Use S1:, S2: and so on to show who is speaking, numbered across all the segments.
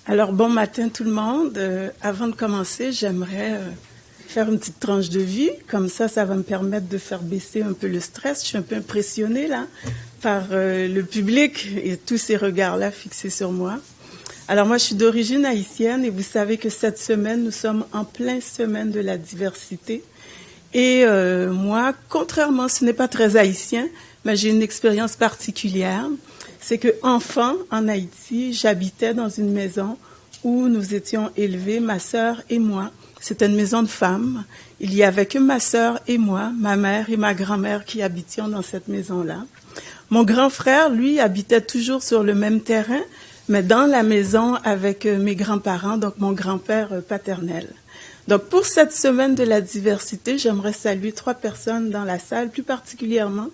S1: Alors, bon matin tout le monde. Avant de commencer, j'aimerais faire une petite tranche de vie. Comme ça va me permettre de faire baisser un peu le stress. Je suis un peu impressionnée là par le public et tous ces regards-là fixés sur moi. Alors moi, je suis d'origine haïtienne et vous savez que cette semaine, nous sommes en pleine semaine de la diversité. Et moi, contrairement, ce n'est pas très haïtien, mais j'ai une expérience particulière. C'est que enfant, en Haïti, j'habitais dans une maison où nous étions élevés, ma sœur et moi. C'était une maison de femmes. Il y avait que ma sœur et moi, ma mère et ma grand-mère qui habitions dans cette maison-là. Mon grand frère, lui, habitait toujours sur le même terrain, mais dans la maison avec mes grands-parents, donc mon grand-père paternel. Donc, pour cette semaine de la diversité, j'aimerais saluer 3 personnes dans la salle, plus particulièrement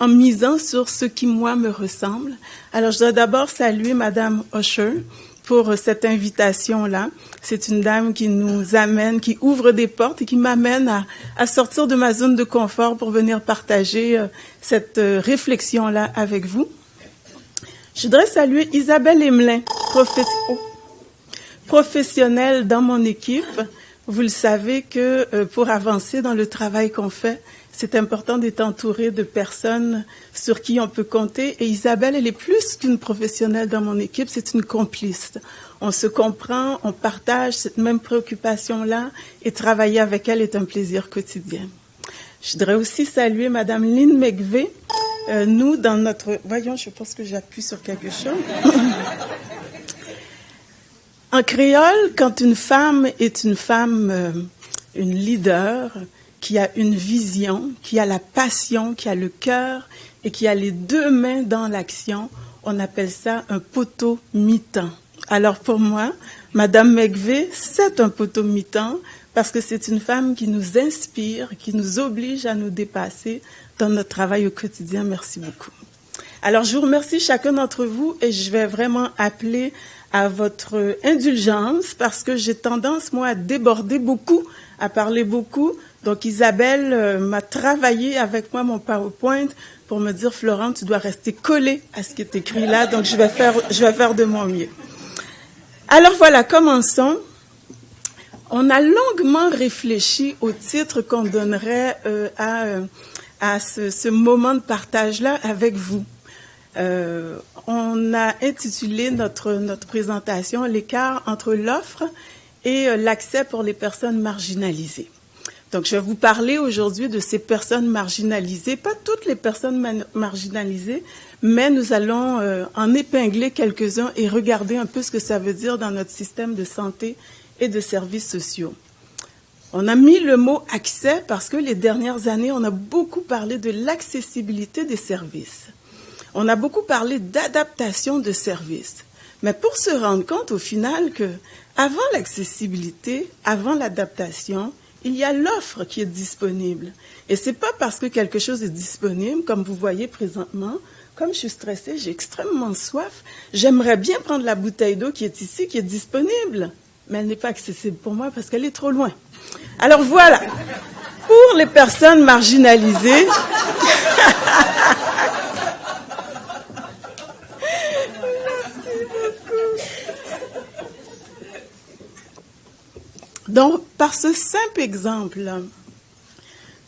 S1: en misant sur ce qui, moi, me ressemble. Alors, je dois d'abord saluer Madame Usher pour cette invitation-là. C'est une dame qui nous amène, qui ouvre des portes et qui m'amène à sortir de ma zone de confort pour venir partager cette réflexion-là avec vous. Je voudrais saluer Isabelle Emelin, professionnelle dans mon équipe. Vous le savez que pour avancer dans le travail qu'on fait, c'est important d'être entouré de personnes sur qui on peut compter. Et Isabelle, elle est plus qu'une professionnelle dans mon équipe, c'est une complice. On se comprend, on partage cette même préoccupation-là et travailler avec elle est un plaisir quotidien. Je voudrais aussi saluer Madame Lynn McVey. Nous, dans notre... Voyons, je pense que j'appuie sur quelque chose. En créole, quand une femme est une femme, une leader, qui a une vision, qui a la passion, qui a le cœur et qui a les 2 mains dans l'action, on appelle ça un poteau mi-temps. Alors pour moi, Madame McVey, c'est un poteau mi-temps parce que c'est une femme qui nous inspire, qui nous oblige à nous dépasser dans notre travail au quotidien. Merci beaucoup. Alors je vous remercie chacun d'entre vous et je vais vraiment appeler à votre indulgence parce que j'ai tendance, moi, à déborder beaucoup, à parler beaucoup. Donc, Isabelle m'a travaillé avec moi mon PowerPoint pour me dire, Florent, tu dois rester collée à ce qui est écrit là. Donc, je vais faire de mon mieux. Alors, voilà, commençons. On a longuement réfléchi au titre qu'on donnerait à ce moment de partage-là avec vous. On a intitulé notre présentation « L'écart entre l'offre et l'accès pour les personnes marginalisées ». Donc, je vais vous parler aujourd'hui de ces personnes marginalisées, pas toutes les personnes marginalisées, mais nous allons en épingler quelques-uns et regarder un peu ce que ça veut dire dans notre système de santé et de services sociaux. On a mis le mot « accès » parce que les dernières années, on a beaucoup parlé de l'accessibilité des services. On a beaucoup parlé d'adaptation de services, mais pour se rendre compte au final que avant l'accessibilité, avant l'adaptation, il y a l'offre qui est disponible. Et c'est pas parce que quelque chose est disponible, comme vous voyez présentement, comme je suis stressée, j'ai extrêmement soif, j'aimerais bien prendre la bouteille d'eau qui est ici, qui est disponible, mais elle n'est pas accessible pour moi parce qu'elle est trop loin. Alors voilà, pour les personnes marginalisées... Donc, par ce simple exemple,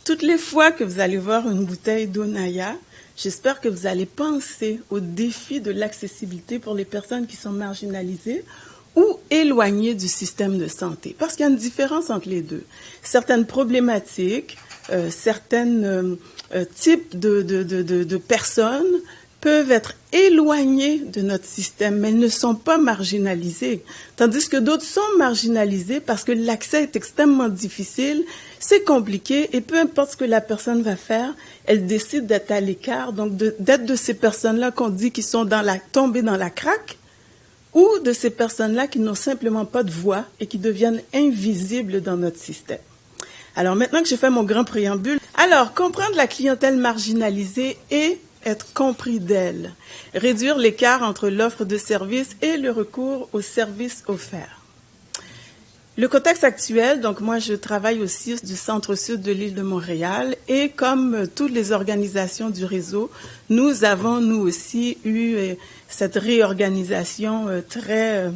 S1: toutes les fois que vous allez voir une bouteille d'eau Naya, j'espère que vous allez penser au défi de l'accessibilité pour les personnes qui sont marginalisées ou éloignées du système de santé. Parce qu'il y a une différence entre les deux. Certaines problématiques, certains types de personnes peuvent être éloignés de notre système, mais ils ne sont pas marginalisés. Tandis que d'autres sont marginalisés parce que l'accès est extrêmement difficile, c'est compliqué, et peu importe ce que la personne va faire, elle décide d'être à l'écart, donc d'être de ces personnes-là qu'on dit qui sont tombées dans la craque, ou de ces personnes-là qui n'ont simplement pas de voix et qui deviennent invisibles dans notre système. Alors maintenant que j'ai fait mon grand préambule, alors comprendre la clientèle marginalisée et être compris d'elle, réduire l'écart entre l'offre de services et le recours aux services offerts. Le contexte actuel, donc moi je travaille au CIUS du Centre-Sud de l'île de Montréal et comme toutes les organisations du réseau, nous avons nous aussi eu cette réorganisation très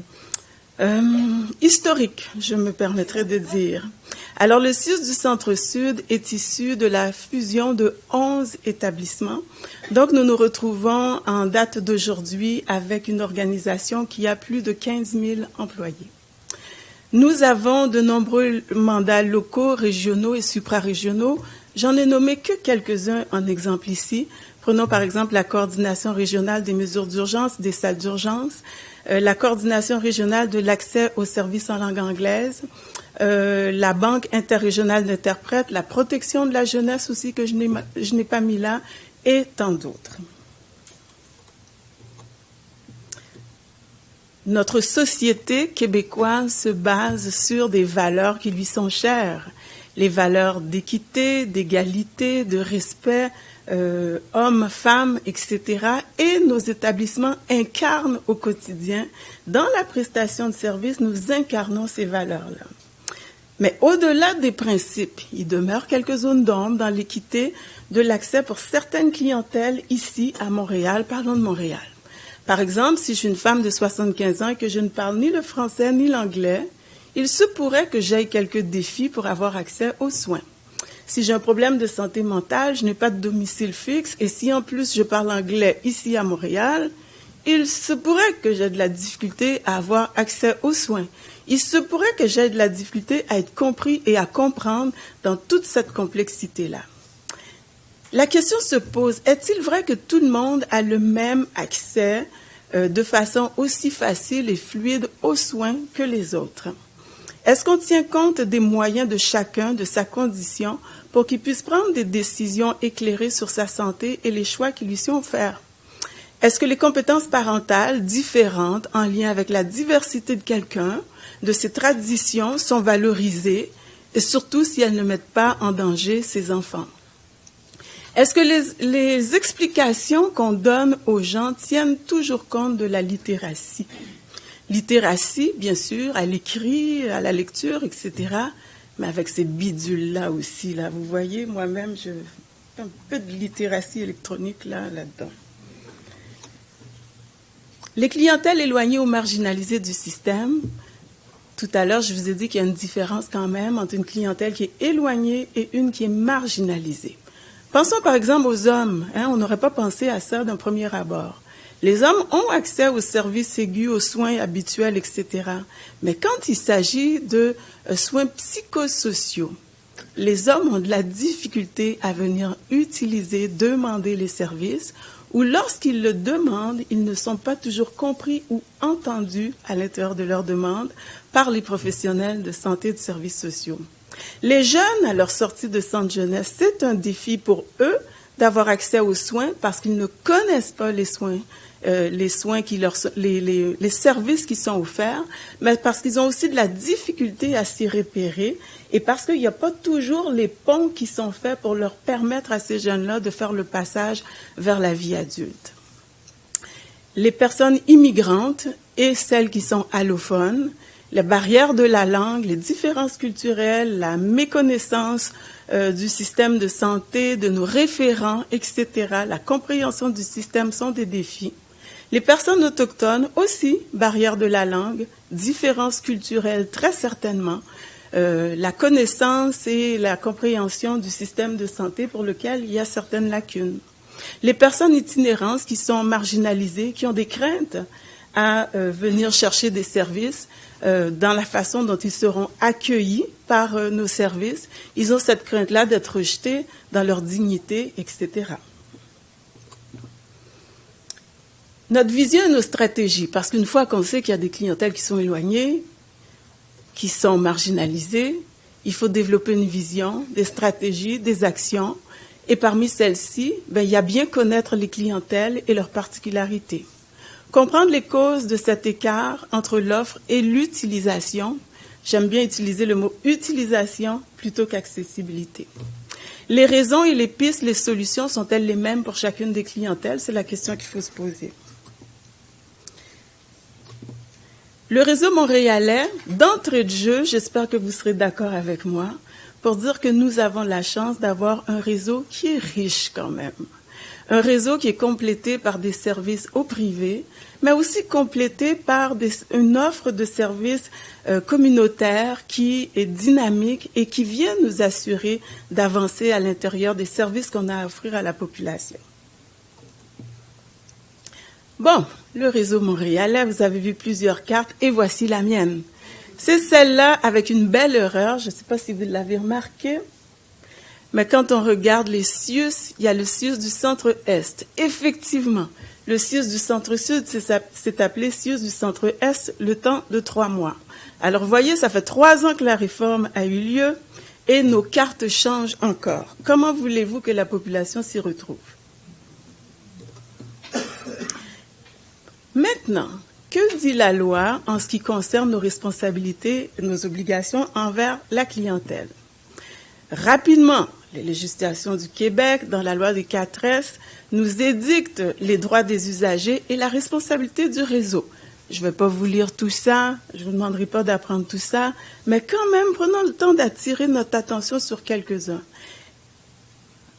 S1: Historique, je me permettrai de dire. Alors, le CIUS du Centre-Sud est issu de la fusion de 11 établissements. Donc, nous nous retrouvons en date d'aujourd'hui avec une organisation qui a plus de 15 000 employés. Nous avons de nombreux mandats locaux, régionaux et suprarégionaux. J'en ai nommé que quelques-uns en exemple ici. Prenons par exemple la coordination régionale des mesures d'urgence, des salles d'urgence, la coordination régionale de l'accès aux services en langue anglaise, la banque interrégionale d'interprètes, la protection de la jeunesse aussi que je n'ai pas mis là, et tant d'autres. Notre société québécoise se base sur des valeurs qui lui sont chères, les valeurs d'équité, d'égalité, de respect, hommes, femmes, etc. Et nos établissements incarnent au quotidien, dans la prestation de services, nous incarnons ces valeurs-là. Mais au-delà des principes, il demeure quelques zones d'ombre dans l'équité de l'accès pour certaines clientèles ici à Montréal. Parlons de Montréal. Par exemple, si je suis une femme de 75 ans et que je ne parle ni le français ni l'anglais, il se pourrait que j'aie quelques défis pour avoir accès aux soins. Si j'ai un problème de santé mentale, je n'ai pas de domicile fixe et si en plus je parle anglais ici à Montréal, il se pourrait que j'ai de la difficulté à avoir accès aux soins. Il se pourrait que j'aie de la difficulté à être compris et à comprendre dans toute cette complexité-là. La question se pose, est-il vrai que tout le monde a le même accès de façon aussi facile et fluide aux soins que les autres? Est-ce qu'on tient compte des moyens de chacun, de sa condition, pour qu'il puisse prendre des décisions éclairées sur sa santé et les choix qui lui sont offerts? Est-ce que les compétences parentales différentes en lien avec la diversité de quelqu'un, de ses traditions, sont valorisées, et surtout si elles ne mettent pas en danger ses enfants? Est-ce que les explications qu'on donne aux gens tiennent toujours compte de la littératie? Littératie, bien sûr, à l'écrit, à la lecture, etc., mais avec ces bidules-là aussi, là, vous voyez, moi-même, je fais un peu de littératie électronique là-dedans. Les clientèles éloignées ou marginalisées du système, tout à l'heure, je vous ai dit qu'il y a une différence quand même entre une clientèle qui est éloignée et une qui est marginalisée. Pensons par exemple aux hommes. On n'aurait pas pensé à ça d'un premier abord. Les hommes ont accès aux services aigus, aux soins habituels, etc. Mais quand il s'agit de soins psychosociaux, les hommes ont de la difficulté à venir utiliser, demander les services, ou lorsqu'ils le demandent, ils ne sont pas toujours compris ou entendus à l'intérieur de leur demande par les professionnels de santé et de services sociaux. Les jeunes, à leur sortie de centre jeunesse, c'est un défi pour eux d'avoir accès aux soins parce qu'ils ne connaissent pas les soins les services qui sont offerts, mais parce qu'ils ont aussi de la difficulté à s'y repérer et parce qu'il n'y a pas toujours les ponts qui sont faits pour leur permettre à ces jeunes-là de faire le passage vers la vie adulte. Les personnes immigrantes et celles qui sont allophones, les barrières de la langue, les différences culturelles, la méconnaissance du système de santé, de nos référents, etc., la compréhension du système sont des défis. Les personnes autochtones aussi, barrières de la langue, différences culturelles très certainement, la connaissance et la compréhension du système de santé pour lequel il y a certaines lacunes. Les personnes itinérantes qui sont marginalisées, qui ont des craintes à venir chercher des services dans la façon dont ils seront accueillis par nos services. Ils ont cette crainte-là d'être rejetés dans leur dignité, etc. Notre vision et nos stratégies, parce qu'une fois qu'on sait qu'il y a des clientèles qui sont éloignées, qui sont marginalisées, il faut développer une vision, des stratégies, des actions. Et parmi celles-ci, il y a bien connaître les clientèles et leurs particularités. Comprendre les causes de cet écart entre l'offre et l'utilisation. J'aime bien utiliser le mot utilisation plutôt qu'accessibilité. Les raisons et les pistes, les solutions sont-elles les mêmes pour chacune des clientèles? C'est la question qu'il faut se poser. Le réseau montréalais, d'entrée de jeu, j'espère que vous serez d'accord avec moi, pour dire que nous avons la chance d'avoir un réseau qui est riche quand même. Un réseau qui est complété par des services au privé, mais aussi complété par une offre de services communautaires qui est dynamique et qui vient nous assurer d'avancer à l'intérieur des services qu'on a à offrir à la population. Bon, le réseau montréalais, vous avez vu plusieurs cartes et voici la mienne. C'est celle-là avec une belle erreur, je ne sais pas si vous l'avez remarqué, mais quand on regarde les CIUS, il y a le CIUS du centre-est. Effectivement, le CIUS du centre-sud s'est appelé CIUS du centre-est le temps de 3 mois. Alors, vous voyez, ça fait 3 ans que la réforme a eu lieu et nos cartes changent encore. Comment voulez-vous que la population s'y retrouve? Maintenant, que dit la loi en ce qui concerne nos responsabilités et nos obligations envers la clientèle? Rapidement, les législations du Québec, dans la loi des 4S, nous édictent les droits des usagers et la responsabilité du réseau. Je ne vais pas vous lire tout ça, je ne vous demanderai pas d'apprendre tout ça, mais quand même, prenons le temps d'attirer notre attention sur quelques-uns.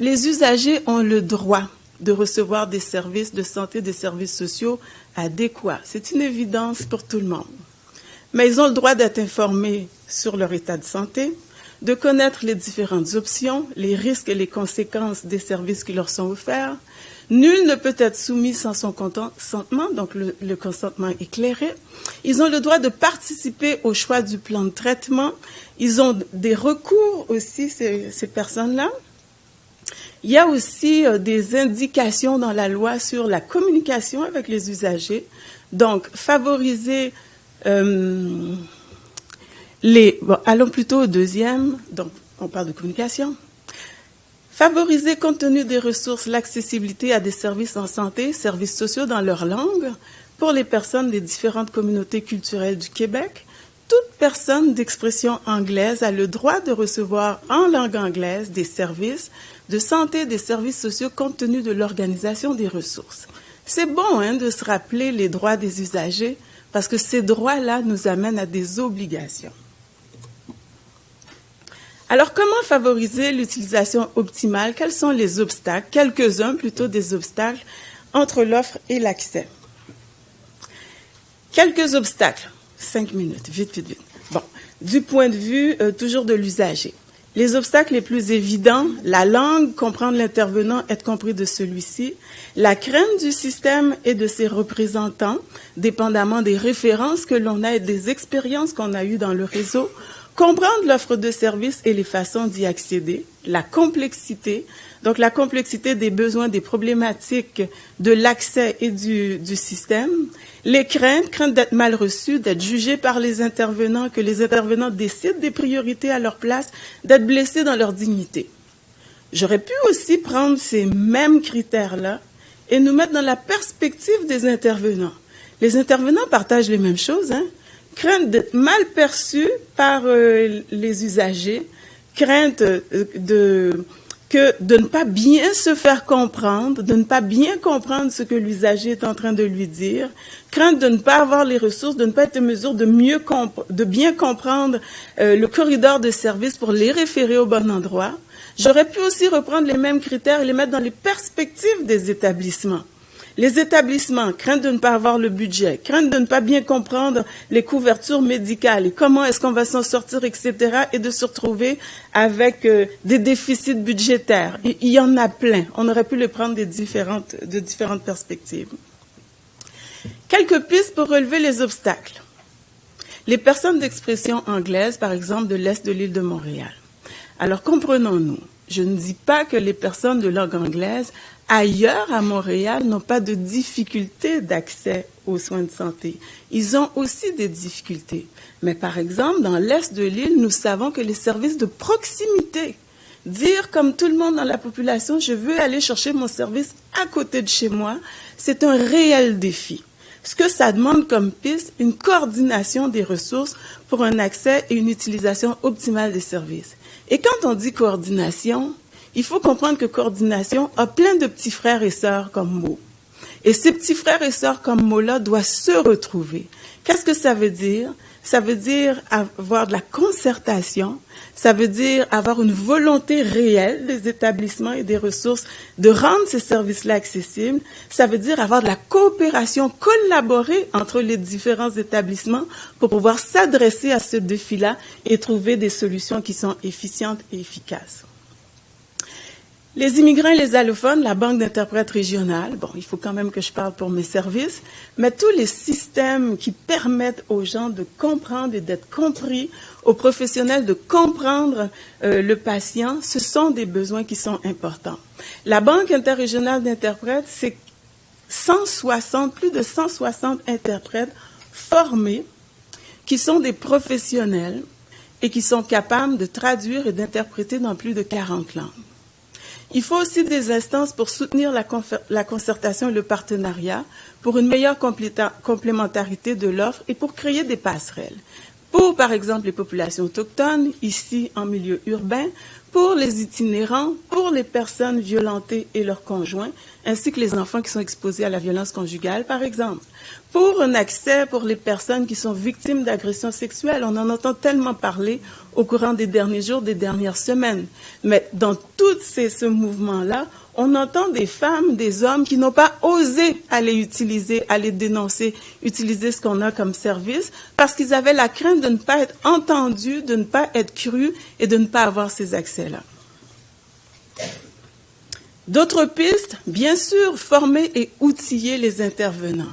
S1: Les usagers ont le droit de recevoir des services de santé, des services sociaux adéquats. C'est une évidence pour tout le monde. Mais ils ont le droit d'être informés sur leur état de santé, de connaître les différentes options, les risques et les conséquences des services qui leur sont offerts. Nul ne peut être soumis sans son consentement, donc le consentement éclairé. Ils ont le droit de participer au choix du plan de traitement. Ils ont des recours aussi, ces personnes-là. Il y a aussi des indications dans la loi sur la communication avec les usagers. Donc, favoriser allons plutôt au deuxième. Donc, on parle de communication. Favoriser, compte tenu des ressources, l'accessibilité à des services en santé, services sociaux dans leur langue, pour les personnes des différentes communautés culturelles du Québec. Toute personne d'expression anglaise a le droit de recevoir en langue anglaise des services de santé, des services sociaux compte tenu de l'organisation des ressources. C'est bon de se rappeler les droits des usagers parce que ces droits-là nous amènent à des obligations. Alors, comment favoriser l'utilisation optimale? Quels sont les obstacles? Quelques-uns plutôt des obstacles entre l'offre et l'accès. Quelques obstacles. 5 minutes, vite. Bon, du point de vue toujours de l'usager. Les obstacles les plus évidents, la langue, comprendre l'intervenant, être compris de celui-ci, la crainte du système et de ses représentants, dépendamment des références que l'on a et des expériences qu'on a eues dans le réseau, comprendre l'offre de services et les façons d'y accéder, la complexité, donc la complexité des besoins, des problématiques de l'accès et du système, les craintes d'être mal reçus, d'être jugés par les intervenants, que les intervenants décident des priorités à leur place, d'être blessés dans leur dignité. J'aurais pu aussi prendre ces mêmes critères-là et nous mettre dans la perspective des intervenants. Les intervenants partagent les mêmes choses, crainte d'être mal perçus par les usagers, crainte de ne pas bien se faire comprendre, de ne pas bien comprendre ce que l'usager est en train de lui dire, crainte de ne pas avoir les ressources, de ne pas être en mesure de bien comprendre le corridor de service pour les référer au bon endroit. J'aurais pu aussi reprendre les mêmes critères et les mettre dans les perspectives des établissements. Les établissements, crainte de ne pas avoir le budget, crainte de ne pas bien comprendre les couvertures médicales et comment est-ce qu'on va s'en sortir, etc., et de se retrouver avec des déficits budgétaires. Il y en a plein. On aurait pu les prendre de différentes perspectives. Quelques pistes pour relever les obstacles. Les personnes d'expression anglaise, par exemple, de l'Est de l'île de Montréal. Alors, comprenons-nous. Je ne dis pas que les personnes de langue anglaise ailleurs à Montréal n'ont pas de difficultés d'accès aux soins de santé. Ils ont aussi des difficultés. Mais par exemple, dans l'Est de l'île, nous savons que les services de proximité, dire comme tout le monde dans la population, je veux aller chercher mon service à côté de chez moi, c'est un réel défi. Ce que ça demande comme piste, une coordination des ressources pour un accès et une utilisation optimale des services. Et quand on dit coordination, il faut comprendre que coordination a plein de petits frères et sœurs comme mot. Et ces petits frères et sœurs comme mot-là doivent se retrouver. Qu'est-ce que ça veut dire? ça veut dire avoir de la concertation, ça veut dire avoir une volonté réelle des établissements et des ressources de rendre ces services-là accessibles, ça veut dire avoir de la coopération, collaborer entre les différents établissements pour pouvoir s'adresser à ce défi-là et trouver des solutions qui sont efficientes et efficaces. Les immigrants et les allophones, la Banque d'interprètes régionale, bon, il faut quand même que je parle pour mes services, mais tous les systèmes qui permettent aux gens de comprendre et d'être compris, aux professionnels de comprendre le patient, ce sont des besoins qui sont importants. La Banque interrégionale d'interprètes, c'est plus de 160 interprètes formés qui sont des professionnels et qui sont capables de traduire et d'interpréter dans plus de 40 langues. Il faut aussi des instances pour soutenir la concertation et le partenariat, pour une meilleure complémentarité de l'offre et pour créer des passerelles. Pour, par exemple, les populations autochtones, ici en milieu urbain, pour les itinérants, pour les personnes violentées et leurs conjoints, ainsi que les enfants qui sont exposés à la violence conjugale, par exemple. Pour un accès pour les personnes qui sont victimes d'agressions sexuelles, on en entend tellement parler au courant des derniers jours, des dernières semaines. Mais dans tout ce mouvement-là, on entend des femmes, des hommes qui n'ont pas osé aller utiliser, aller dénoncer, utiliser ce qu'on a comme service, parce qu'ils avaient la crainte de ne pas être entendus, de ne pas être crus et de ne pas avoir ces accès-là. D'autres pistes, bien sûr, former et outiller les intervenants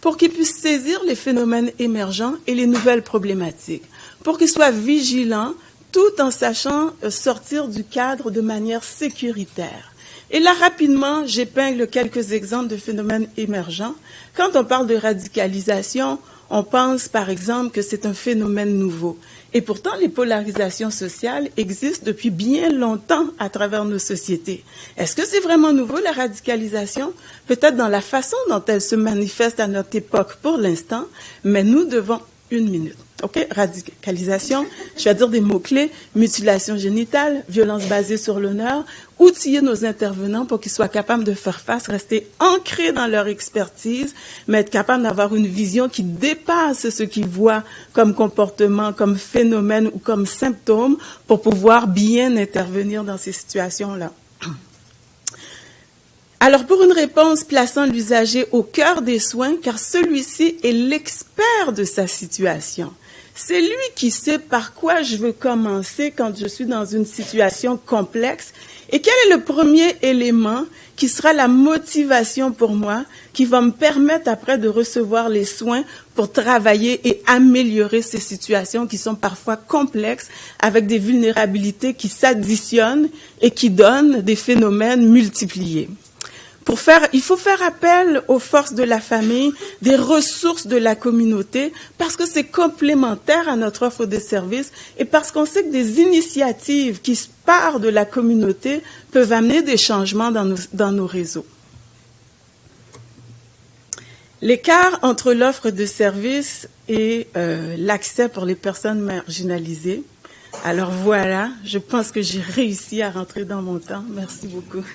S1: pour qu'ils puissent saisir les phénomènes émergents et les nouvelles problématiques, pour qu'ils soient vigilants tout en sachant sortir du cadre de manière sécuritaire. Et là, rapidement, j'épingle quelques exemples de phénomènes émergents. Quand on parle de radicalisation, on pense, par exemple, que c'est un phénomène nouveau. Et pourtant, les polarisations sociales existent depuis bien longtemps à travers nos sociétés. Est-ce que c'est vraiment nouveau, la radicalisation? Peut-être dans la façon dont elle se manifeste à notre époque pour l'instant, mais nous devons une minute. OK? Radicalisation, je vais dire des mots-clés, mutilation génitale, violence basée sur l'honneur, outiller nos intervenants pour qu'ils soient capables de faire face, rester ancrés dans leur expertise, mais être capables d'avoir une vision qui dépasse ce qu'ils voient comme comportement, comme phénomène ou comme symptôme pour pouvoir bien intervenir dans ces situations-là. Alors, pour une réponse plaçant l'usager au cœur des soins, car celui-ci est l'expert de sa situation. C'est lui qui sait par quoi je veux commencer quand je suis dans une situation complexe et quel est le premier élément qui sera la motivation pour moi, qui va me permettre après de recevoir les soins pour travailler et améliorer ces situations qui sont parfois complexes avec des vulnérabilités qui s'additionnent et qui donnent des phénomènes multipliés. Il faut faire appel aux forces de la famille, des ressources de la communauté, parce que c'est complémentaire à notre offre de services et parce qu'on sait que des initiatives qui partent de la communauté peuvent amener des changements dans nos réseaux. L'écart entre l'offre de services et l'accès pour les personnes marginalisées. Alors voilà, je pense que j'ai réussi à rentrer dans mon temps. Merci beaucoup.